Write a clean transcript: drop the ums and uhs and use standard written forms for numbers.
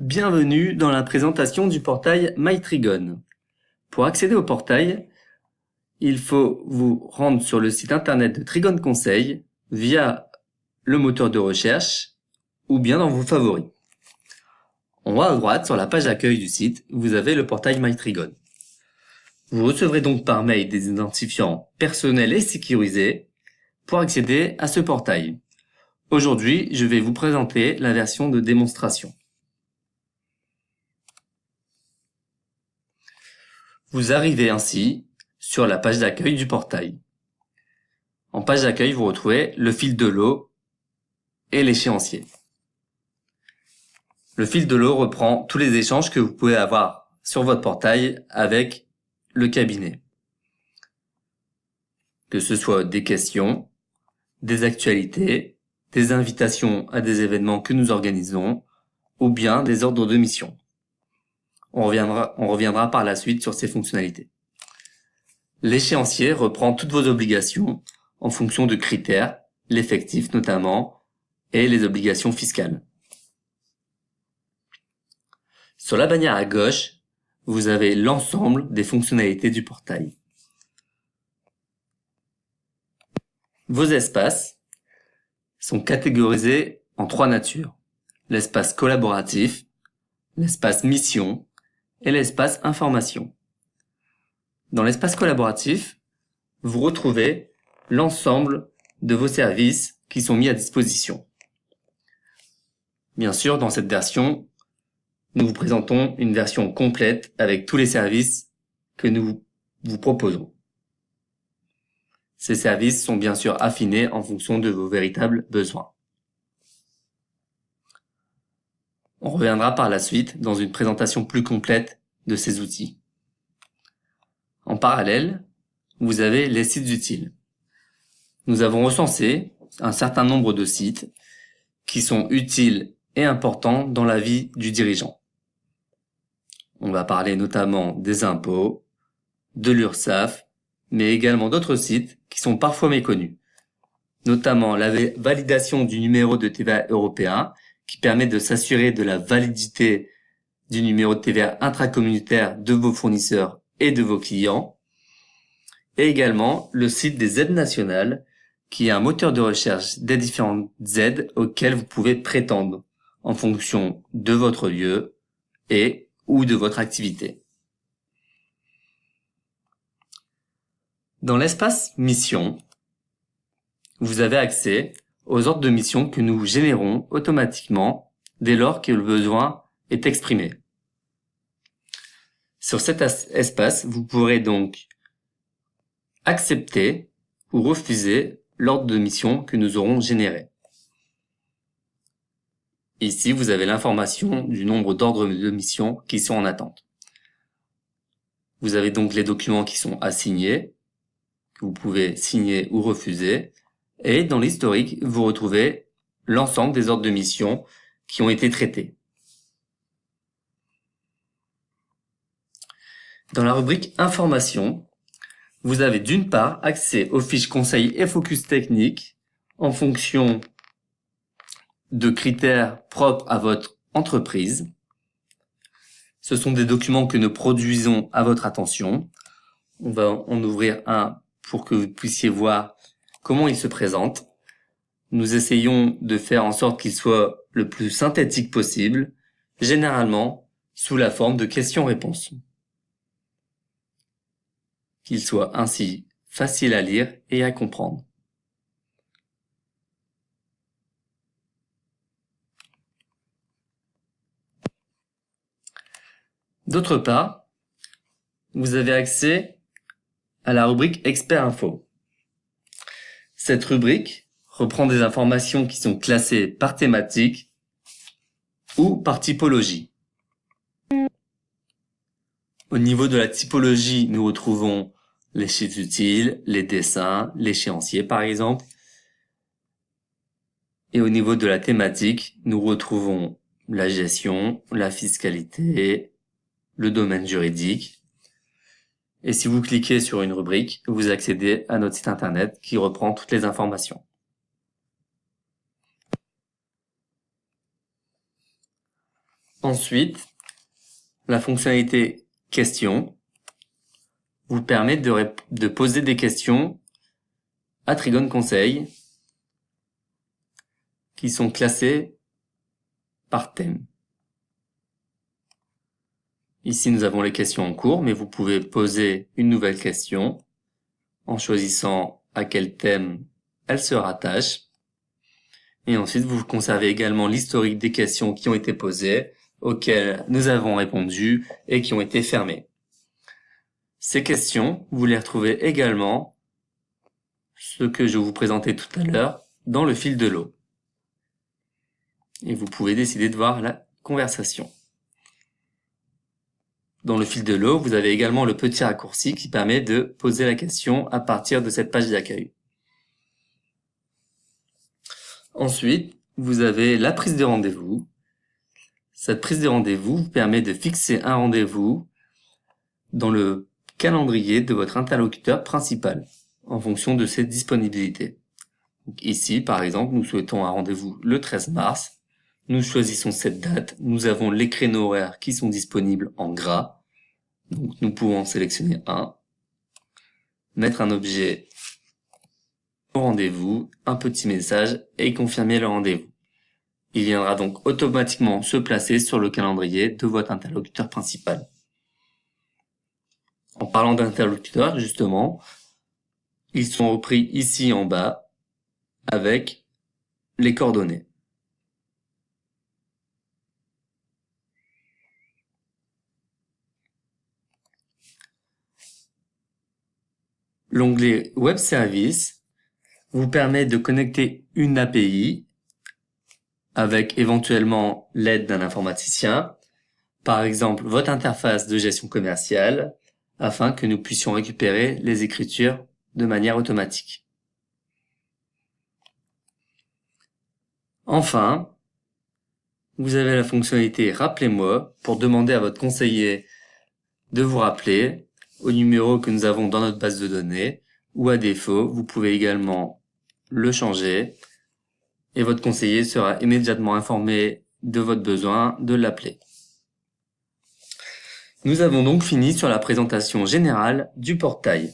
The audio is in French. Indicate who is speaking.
Speaker 1: Bienvenue dans la présentation du portail MyTrigon. Pour accéder au portail, il faut vous rendre sur le site internet de Trigon Conseil via le moteur de recherche ou bien dans vos favoris. En haut à droite, sur la page d'accueil du site, vous avez le portail MyTrigon. Vous recevrez donc par mail des identifiants personnels et sécurisés pour accéder à ce portail. Aujourd'hui, je vais vous présenter la version de démonstration. Vous arrivez ainsi sur la page d'accueil du portail. En page d'accueil, vous retrouvez le fil de l'eau et l'échéancier. Le fil de l'eau reprend tous les échanges que vous pouvez avoir sur votre portail avec le cabinet. Que ce soit des questions, des actualités, des invitations à des événements que nous organisons ou bien des ordres de mission. On reviendra par la suite sur ces fonctionnalités. L'échéancier reprend toutes vos obligations en fonction de critères, l'effectif notamment, et les obligations fiscales. Sur la bannière à gauche, vous avez l'ensemble des fonctionnalités du portail. Vos espaces sont catégorisés en trois natures: l'espace collaboratif, l'espace mission et l'espace information. Dans l'espace collaboratif, vous retrouvez l'ensemble de vos services qui sont mis à disposition. Bien sûr, dans cette version, nous vous présentons une version complète avec tous les services que nous vous proposons. Ces services sont bien sûr affinés en fonction de vos véritables besoins. On reviendra par la suite dans une présentation plus complète de ces outils. En parallèle, vous avez les sites utiles. Nous avons recensé un certain nombre de sites qui sont utiles et importants dans la vie du dirigeant. On va parler notamment des impôts, de l'URSSAF, mais également d'autres sites qui sont parfois méconnus, notamment la validation du numéro de TVA européen qui permet de s'assurer de la validité du numéro de TVA intracommunautaire de vos fournisseurs et de vos clients, et également le site des aides nationales qui est un moteur de recherche des différentes aides auxquelles vous pouvez prétendre en fonction de votre lieu et ou de votre activité. Dans l'espace mission, vous avez accès aux ordres de mission que nous générons automatiquement dès lors que le besoin est exprimé. Sur cet espace, vous pourrez donc accepter ou refuser l'ordre de mission que nous aurons généré. Ici, vous avez l'information du nombre d'ordres de mission qui sont en attente. Vous avez donc les documents qui sont assignés, que vous pouvez signer ou refuser, et dans l'historique, vous retrouvez l'ensemble des ordres de mission qui ont été traités. Dans la rubrique Information, vous avez d'une part accès aux fiches conseils et focus technique en fonction de critères propres à votre entreprise. Ce sont des documents que nous produisons à votre attention. On va en ouvrir un pour que vous puissiez voir comment il se présente. Nous essayons de faire en sorte qu'il soit le plus synthétique possible, généralement sous la forme de questions-réponses. Qu'il soit ainsi facile à lire et à comprendre. D'autre part, vous avez accès à la rubrique Expert Info. Cette rubrique reprend des informations qui sont classées par thématique ou par typologie. Au niveau de la typologie, nous retrouvons les chiffres utiles, les dessins, l'échéancier par exemple. Et au niveau de la thématique, nous retrouvons la gestion, la fiscalité, le domaine juridique. Et si vous cliquez sur une rubrique, vous accédez à notre site internet qui reprend toutes les informations. Ensuite, la fonctionnalité question vous permet de poser des questions à Trigone Conseil qui sont classées par thème. Ici, nous avons les questions en cours, mais vous pouvez poser une nouvelle question en choisissant à quel thème elle se rattache. Et ensuite, vous conservez également l'historique des questions qui ont été posées, auxquelles nous avons répondu et qui ont été fermées. Ces questions, vous les retrouvez également, ce que je vous présentais tout à l'heure, dans le fil de l'eau. Et vous pouvez décider de voir la conversation. Dans le fil de l'eau, vous avez également le petit raccourci qui permet de poser la question à partir de cette page d'accueil. Ensuite, vous avez la prise de rendez-vous. Cette prise de rendez-vous vous permet de fixer un rendez-vous dans le calendrier de votre interlocuteur principal, en fonction de ses disponibilités. Donc ici, par exemple, nous souhaitons un rendez-vous le 13 mars. Nous choisissons cette date. Nous avons les créneaux horaires qui sont disponibles en gras. Donc nous pouvons en sélectionner un, mettre un objet au rendez-vous, un petit message et confirmer le rendez-vous. Il viendra donc automatiquement se placer sur le calendrier de votre interlocuteur principal. En parlant d'interlocuteurs, justement, ils sont repris ici en bas avec les coordonnées. L'onglet Web Service vous permet de connecter une API avec éventuellement l'aide d'un informaticien, par exemple votre interface de gestion commerciale, afin que nous puissions récupérer les écritures de manière automatique. Enfin, vous avez la fonctionnalité Rappelez-moi pour demander à votre conseiller de vous rappeler au numéro que nous avons dans notre base de données, ou à défaut, vous pouvez également le changer et votre conseiller sera immédiatement informé de votre besoin de l'appeler. Nous avons donc fini sur la présentation générale du portail.